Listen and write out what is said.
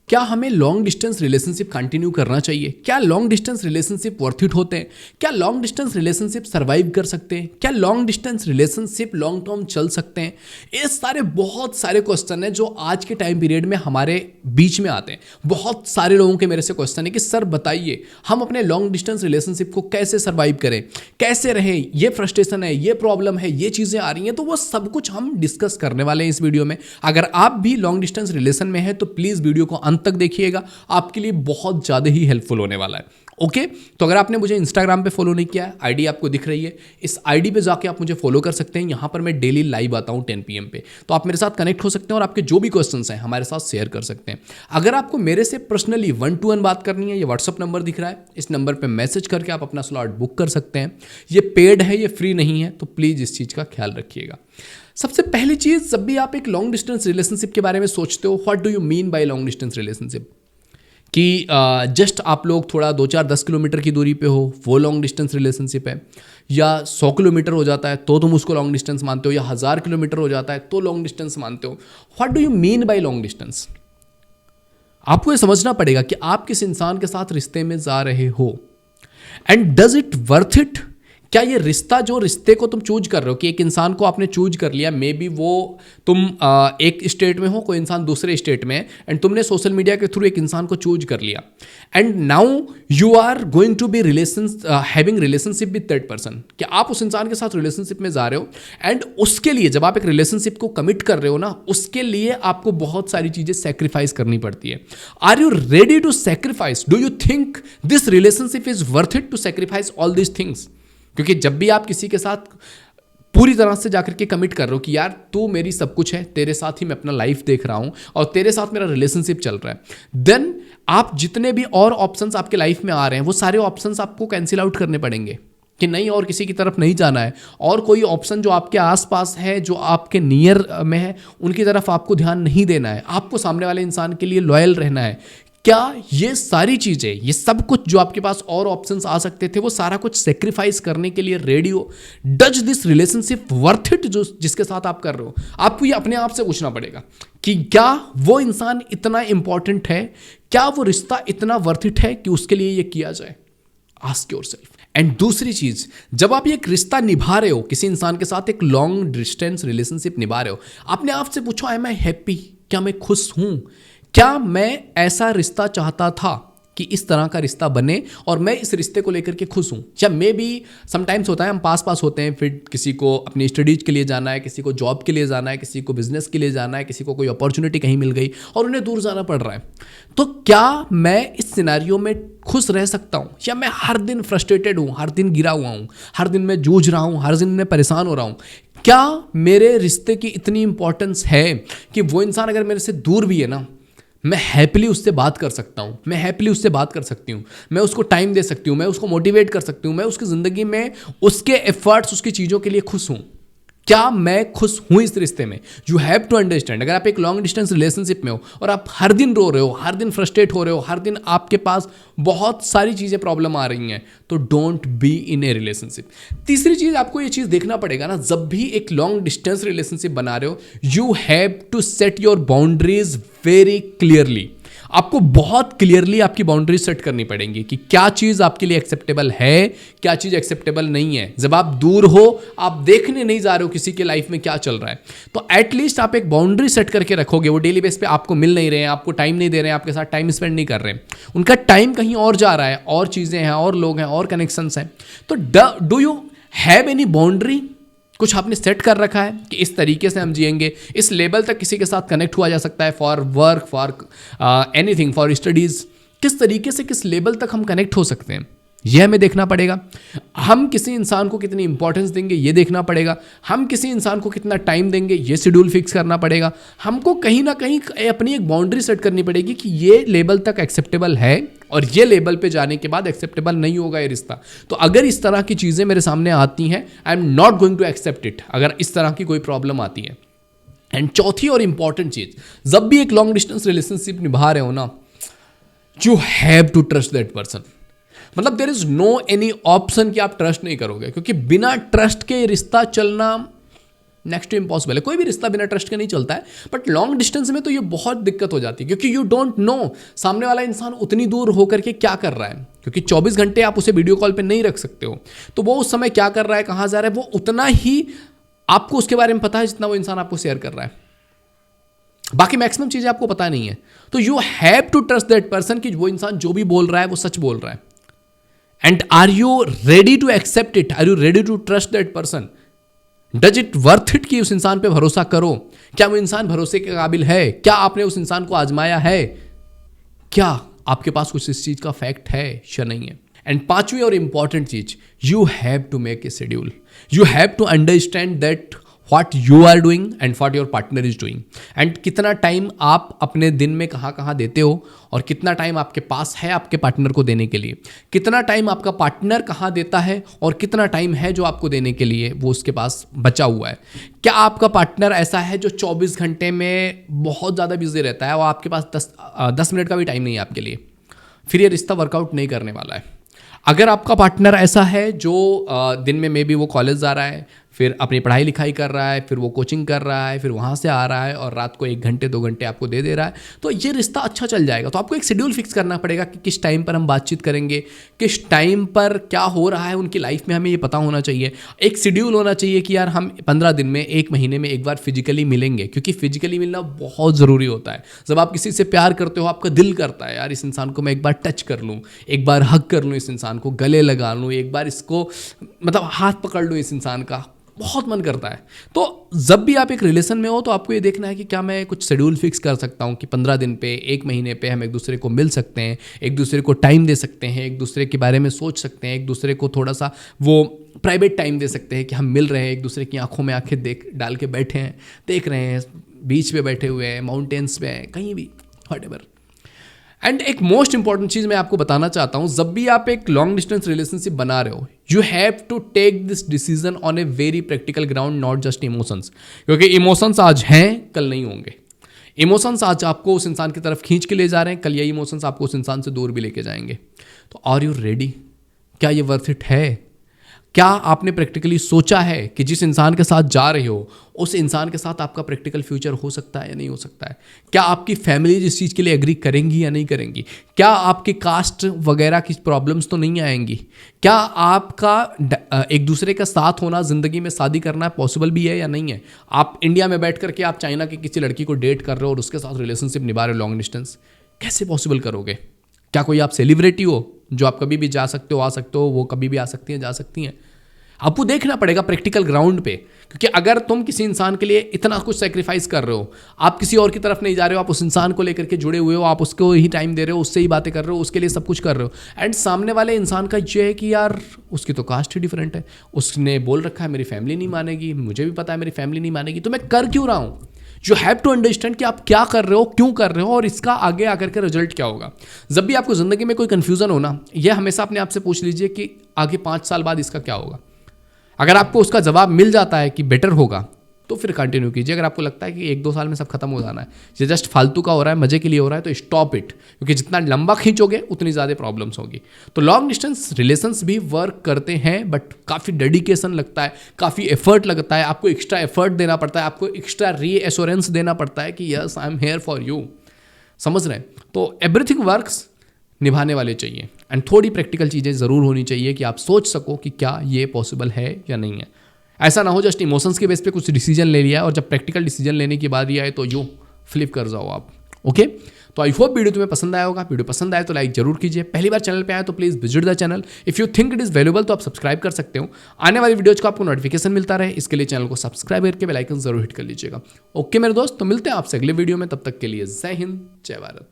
क्या हमें long distance relationship continue करना चाहिए? क्या long distance relationship worth it होते हैं? क्या लॉन्ग डिस्टेंस रिलेशनशिप सर्वाइव कर सकते हैं? क्या long distance relationship long term चल सकते हैं? ये सारे बहुत सारे क्वेश्चन हैं जो आज के टाइम पीरियड में हमारे बीच में आते हैं। बहुत सारे लोगों के मेरे से क्वेश्चन है कि सर बताइए, हम अपने लॉन्ग डिस्टेंस रिलेशनशिप को कैसे सर्वाइव करें, कैसे रहें, ये फ्रस्ट्रेशन है, ये प्रॉब्लम है, ये चीज़ें आ रही हैं। तो वो सब कुछ हम डिस्कस करने वाले हैं इस वीडियो में। अगर आप भी लॉन्ग डिस्टेंस रिलेशन में हैं तो प्लीज़ वीडियो को तक देखिएगा, आपके लिए बहुत ज़्यादा ही हेल्पफुल होने वाला है। ओके, तो अगर आपने मुझे इंस्टाग्राम पे फॉलो नहीं किया है, आईडी आपको दिख रही है, इस आईडी पे जाके आप मुझे फॉलो कर सकते हैं। यहाँ पर मैं डेली लाइव आता हूँ 10 PM पे, तो आप मेरे साथ कनेक्ट हो सकते हैं और आपके जो भी क्वेश्चंस हैं हमारे साथ शेयर कर सकते हैं। अगर आपको मेरे से पर्सनली 1-to-1 बात करनी है, ये व्हाट्सअप नंबर दिख रहा है, इस नंबर पर मैसेज करके आप अपना स्लॉट बुक कर सकते हैं। ये पेड है, ये फ्री नहीं है, तो प्लीज़ इस चीज़ का ख्याल रखिएगा। सबसे पहली चीज़, जब भी आप एक लॉन्ग डिस्टेंस रिलेशनशिप के बारे में सोचते हो, what do you mean by long distance relationship? कि जस्ट आप लोग थोड़ा 2-4-10 किलोमीटर की दूरी पे हो, वो लॉन्ग डिस्टेंस रिलेशनशिप है, या 100 किलोमीटर हो जाता है तो तुम उसको लॉन्ग डिस्टेंस मानते हो, या 1000 किलोमीटर हो जाता है तो लॉन्ग डिस्टेंस मानते हो? What do you mean by long distance? आपको ये समझना पड़ेगा कि आप किस इंसान के साथ रिश्ते में जा रहे हो, and does it worth it? क्या ये रिश्ता, जो रिश्ते को तुम चूज कर रहे हो, कि एक इंसान को आपने चूज कर लिया, मे बी वो तुम एक स्टेट में हो, कोई इंसान दूसरे स्टेट में है, एंड तुमने सोशल मीडिया के थ्रू एक इंसान को चूज कर लिया, and now you are going to be having relationship with that person. कि आप उस इंसान के साथ रिलेशनशिप में जा रहे हो, एंड उसके लिए जब आप एक रिलेशनशिप को कमिट कर रहे हो ना, उसके लिए आपको बहुत सारी चीजें सेक्रीफाइस करनी पड़ती है। Are you ready to sacrifice? Do you think this relationship is worth it to sacrifice all these things? क्योंकि जब भी आप किसी के साथ पूरी तरह से जाकर के कमिट कर रहे हो कि यार तू मेरी सब कुछ है, तेरे साथ ही मैं अपना लाइफ देख रहा हूं और तेरे साथ मेरा रिलेशनशिप चल रहा है, देन आप जितने भी और ऑप्शंस आपके लाइफ में आ रहे हैं वो सारे ऑप्शंस आपको कैंसिल आउट करने पड़ेंगे कि नहीं, और किसी की तरफ नहीं जाना है, और कोई ऑप्शन जो आपके आसपास है, जो आपके नियर में है, उनकी तरफ आपको ध्यान नहीं देना है। आपको सामने वाले इंसान के लिए लॉयल रहना है। क्या ये सारी चीज़ें, ये सब कुछ जो आपके पास और ऑप्शंस आ सकते थे, वो सारा कुछ सेक्रीफाइस करने के लिए रेडी हो? Does this relationship worth it जो जिसके साथ आप कर रहे हो? आपको ये अपने आप से पूछना पड़ेगा कि क्या वो इंसान इतना इंपॉर्टेंट है, क्या वो रिश्ता इतना वर्थ इट है कि उसके लिए ये किया जाए? Ask yourself. एंड दूसरी चीज, जब आप ये रिश्ता निभा रहे हो, किसी इंसान के साथ एक लॉन्ग डिस्टेंस रिलेशनशिप निभा रहे हो, अपने आप से पूछो, आई एम आई हैप्पी? क्या मैं खुश हूं? क्या मैं ऐसा रिश्ता चाहता था कि इस तरह का रिश्ता बने और मैं इस रिश्ते को लेकर के खुश हूँ? या मे बी समटाइम्स होता है हम पास होते हैं, फिर किसी को अपनी स्टडीज के लिए जाना है, किसी को जॉब के लिए जाना है, किसी को बिजनेस के लिए जाना है, किसी को कोई अपॉर्चुनिटी कहीं मिल गई और उन्हें दूर जाना पड़ रहा है। तो क्या मैं इस सिनेरियो में खुश रह सकता हूँ, या मैं हर दिन फ्रस्ट्रेटेड हूँ, हर दिन गिरा हुआ हूँ, हर दिन मैं जूझ रहा हूँ, हर दिन मैं परेशान हो रहा हूँ? क्या मेरे रिश्ते की इतनी इंपॉर्टेंस है कि वो इंसान अगर मेरे से दूर भी है ना, मैं हैप्पीली उससे बात कर सकता हूँ, मैं हैप्पीली उससे बात कर सकती हूँ, मैं उसको टाइम दे सकती हूँ, मैं उसको मोटिवेट कर सकती हूँ, मैं उसकी ज़िंदगी में उसके एफर्ट्स, उसकी चीज़ों के लिए खुश हूँ? क्या मैं खुश हूँ इस रिश्ते में? यू हैव टू अंडरस्टैंड, अगर आप एक लॉन्ग डिस्टेंस रिलेशनशिप में हो और आप हर दिन रो रहे हो, हर दिन फ्रस्ट्रेट हो रहे हो, हर दिन आपके पास बहुत सारी चीज़ें प्रॉब्लम आ रही हैं, तो don't be in A relationship. तीसरी चीज़, आपको ये चीज़ देखना पड़ेगा ना, जब भी एक लॉन्ग डिस्टेंस रिलेशनशिप बना रहे हो, you have to set your boundaries very clearly. आपको बहुत क्लियरली आपकी बाउंड्री सेट करनी पड़ेंगी कि क्या चीज़ आपके लिए एक्सेप्टेबल है, क्या चीज़ एक्सेप्टेबल नहीं है। जब आप दूर हो, आप देखने नहीं जा रहे हो किसी के लाइफ में क्या चल रहा है, तो एटलीस्ट आप एक बाउंड्री सेट करके रखोगे। वो डेली बेस पे आपको मिल नहीं रहे हैं, आपको टाइम नहीं दे रहे हैं, आपके साथ टाइम स्पेंड नहीं कर रहे हैं, उनका टाइम कहीं और जा रहा है, और चीज़ें हैं, और लोग हैं, और कनेक्शंस हैं, तो do you have any boundary? कुछ आपने सेट कर रखा है कि इस तरीके से हम जिएंगे, इस लेवल तक किसी के साथ कनेक्ट हुआ जा सकता है, for work, for anything, for studies, किस तरीके से, किस लेवल तक हम कनेक्ट हो सकते हैं, यह हमें देखना पड़ेगा। हम किसी इंसान को कितनी इंपॉर्टेंस देंगे, ये देखना पड़ेगा। हम किसी इंसान को कितना टाइम देंगे, ये शेड्यूल फिक्स करना पड़ेगा। हमको कहीं ना कहीं अपनी एक बाउंड्री सेट करनी पड़ेगी कि ये लेवल तक एक्सेप्टेबल है और ये लेवल पे जाने के बाद एक्सेप्टेबल नहीं होगा ये रिश्ता। तो अगर इस तरह की चीज़ें मेरे सामने आती हैं, I am not going to accept it, अगर इस तरह की कोई प्रॉब्लम आती है। एंड चौथी और इंपॉर्टेंट चीज़, जब भी एक लॉन्ग डिस्टेंस रिलेशनशिप निभा रहे हो ना, you have to trust that person. मतलब there is no any option कि आप ट्रस्ट नहीं करोगे, क्योंकि बिना ट्रस्ट के रिश्ता चलना नेक्स्ट टू इम्पॉसिबल है। कोई भी रिश्ता बिना ट्रस्ट के नहीं चलता है, बट लॉन्ग डिस्टेंस में तो ये बहुत दिक्कत हो जाती है, क्योंकि यू डोंट नो सामने वाला इंसान उतनी दूर होकर के क्या कर रहा है, क्योंकि 24 घंटे आप उसे वीडियो कॉल पे नहीं रख सकते हो, तो वो उस समय क्या कर रहा है, कहाँ जा रहा है, वो उतना ही आपको उसके बारे में पता है जितना वो इंसान आपको शेयर कर रहा है। बाकी मैक्सिमम चीजें आपको पता नहीं है। तो you have to trust that person कि वो इंसान जो भी बोल रहा है वो सच बोल रहा है। And are you ready to accept it? Are you ready to trust that person? Does it worth it कि उस इंसान पे भरोसा करो? क्या वो इंसान भरोसे के काबिल है? क्या आपने उस इंसान को आजमाया है? क्या आपके पास कुछ इस चीज का फैक्ट है या नहीं है? एंड पांचवी और इंपॉर्टेंट चीज, you have to make a schedule. You have to understand that what you are doing and what your partner is doing. And कितना टाइम आप अपने दिन में कहाँ कहाँ देते हो, और कितना टाइम आपके पास है आपके पार्टनर को देने के लिए। कितना टाइम आपका पार्टनर कहाँ देता है, और कितना टाइम है जो आपको देने के लिए वो उसके पास बचा हुआ है। क्या आपका पार्टनर ऐसा है जो 24 घंटे में बहुत ज़्यादा बिजी रहता है और आपके पास 10 मिनट का भी टाइम नहीं है आपके लिए? फिर ये रिश्ता वर्कआउट नहीं करने वाला है। अगर आपका पार्टनर ऐसा है जो दिन में मे बी वो कॉलेज जा रहा है, फिर अपनी पढ़ाई लिखाई कर रहा है, फिर वो कोचिंग कर रहा है, फिर वहाँ से आ रहा है और रात को 1 घंटे 2 घंटे आपको दे रहा है, तो ये रिश्ता अच्छा चल जाएगा। तो आपको एक शेड्यूल फिक्स करना पड़ेगा कि किस टाइम पर हम बातचीत करेंगे, किस टाइम पर क्या हो रहा है उनकी लाइफ में, हमें ये पता होना चाहिए। एक शेड्यूल होना चाहिए कि यार हम 15 दिन में, 1 महीने में एक बार फिजिकली मिलेंगे, क्योंकि फिजिकली मिलना बहुत ज़रूरी होता है। जब आप किसी से प्यार करते हो, आपका दिल करता है यार इस इंसान को मैं एक बार टच कर लूँ, एक बार हग कर लूँ, इस इंसान को गले लगा लूँ, एक बार इसको मतलब हाथ पकड़ लूँ, इस इंसान का बहुत मन करता है। तो जब भी आप एक रिलेशन में हो तो आपको ये देखना है कि क्या मैं कुछ शेड्यूल फिक्स कर सकता हूँ कि 15 दिन पे, 1 महीने पे हम एक दूसरे को मिल सकते हैं, एक दूसरे को टाइम दे सकते हैं, एक दूसरे के बारे में सोच सकते हैं, एक दूसरे को थोड़ा सा वो प्राइवेट टाइम दे सकते हैं कि हम मिल रहे हैं, एक दूसरे की आंखों में आंखें डाल के बैठे हैं, देख रहे हैं, बीच पे बैठे हुए हैं, माउंटेन्स पे हैं, कहीं भी, व्हाटएवर। एंड एक मोस्ट इंपॉर्टेंट चीज मैं आपको बताना चाहता हूं, जब भी आप एक लॉन्ग डिस्टेंस रिलेशनशिप बना रहे हो, you have to take this decision on a very practical ground, not just emotions. क्योंकि इमोशंस आज हैं, कल नहीं होंगे। इमोशंस आज आपको उस इंसान की तरफ खींच के ले जा रहे हैं, कल ये इमोशंस आपको उस इंसान से दूर भी लेके जाएंगे। तो आर यू रेडी? क्या ये वर्थ इट है? क्या आपने प्रैक्टिकली सोचा है कि जिस इंसान के साथ जा रहे हो उस इंसान के साथ आपका प्रैक्टिकल फ्यूचर हो सकता है या नहीं हो सकता है? क्या आपकी फैमिली इस चीज़ के लिए एग्री करेंगी या नहीं करेंगी? क्या आपके कास्ट वगैरह की प्रॉब्लम्स तो नहीं आएंगी? क्या आपका एक दूसरे का साथ होना, ज़िंदगी में शादी करना पॉसिबल भी है या नहीं है? आप इंडिया में बैठ करके आप चाइना की किसी लड़की को डेट कर रहे हो और उसके साथ रिलेशनशिप निभा रहे हो लॉन्ग डिस्टेंस, कैसे पॉसिबल करोगे? क्या कोई आप सेलिब्रिटी हो जो आप कभी भी जा सकते हो, आ सकते हो, वो कभी भी आ सकती हैं, जा सकती हैं? आपको देखना पड़ेगा प्रैक्टिकल ग्राउंड पे, क्योंकि अगर तुम किसी इंसान के लिए इतना कुछ सेक्रीफाइस कर रहे हो, आप किसी और की तरफ नहीं जा रहे हो, आप उस इंसान को लेकर के जुड़े हुए हो, आप उसको ही टाइम दे रहे हो, उससे ही बातें कर रहे हो, उसके लिए सब कुछ कर रहे हो, एंड सामने वाले इंसान का ये है कि यार उसकी तो कास्ट ही डिफरेंट है, उसने बोल रखा है मेरी फैमिली नहीं मानेगी, मुझे भी पता है मेरी फैमिली नहीं मानेगी, तो मैं कर क्यों रहा हूँ? यू हैव टू अंडरस्टैंड कि आप क्या कर रहे हो, क्यों कर रहे हो, और इसका आगे आकर के रिजल्ट क्या होगा। जब भी आपको जिंदगी में कोई कंफ्यूजन हो ना, यह हमेशा अपने आप से पूछ लीजिए कि आगे 5 साल बाद इसका क्या होगा। अगर आपको उसका जवाब मिल जाता है कि बेटर होगा, तो फिर कंटिन्यू कीजिए। अगर आपको लगता है कि 1-2 साल में सब खत्म हो जाना है, ये जस्ट फालतू का हो रहा है, मजे के लिए हो रहा है, तो स्टॉप इट, क्योंकि जितना लंबा खींचोगे उतनी ज़्यादा प्रॉब्लम्स होगी। तो लॉन्ग डिस्टेंस रिलेशंस भी वर्क करते हैं, बट काफ़ी डेडिकेशन लगता है, काफ़ी एफर्ट लगता है, आपको एक्स्ट्रा एफर्ट देना पड़ता है, आपको एक्स्ट्रा रीएश्योरेंस देना पड़ता है कि yes I am here for you. समझ रहे हैं? तो एवरीथिंग वर्क्स निभाने वाले चाहिए, एंड थोड़ी प्रैक्टिकल चीज़ें ज़रूर होनी चाहिए कि आप सोच सको कि क्या ये पॉसिबल है या नहीं है। ऐसा ना हो जस्ट इमोशंस के बेस पे कुछ डिसीजन ले लिया और जब प्रैक्टिकल डिसीजन लेने की बारी आए तो यू फ्लिप कर जाओ आप। ओके, तो आई होप वीडियो तुम्हें पसंद आया होगा। वीडियो पसंद आए तो लाइक जरूर कीजिए। पहली बार चैनल पे आए तो please visit the channel. If you think it is valuable तो आप सब्सक्राइब कर सकते हो। आने वाली वीडियोज को आपको नोटिफिकेशन मिलता रहे, इसके लिए चैनल को सब्सक्राइब करके बेल आइकन जरूर हिट कर लीजिएगा। ओके मेरे दोस्त, तो मिलते हैं आपसे अगले वीडियो में, तब तक के लिए जय हिंद, जय भारत।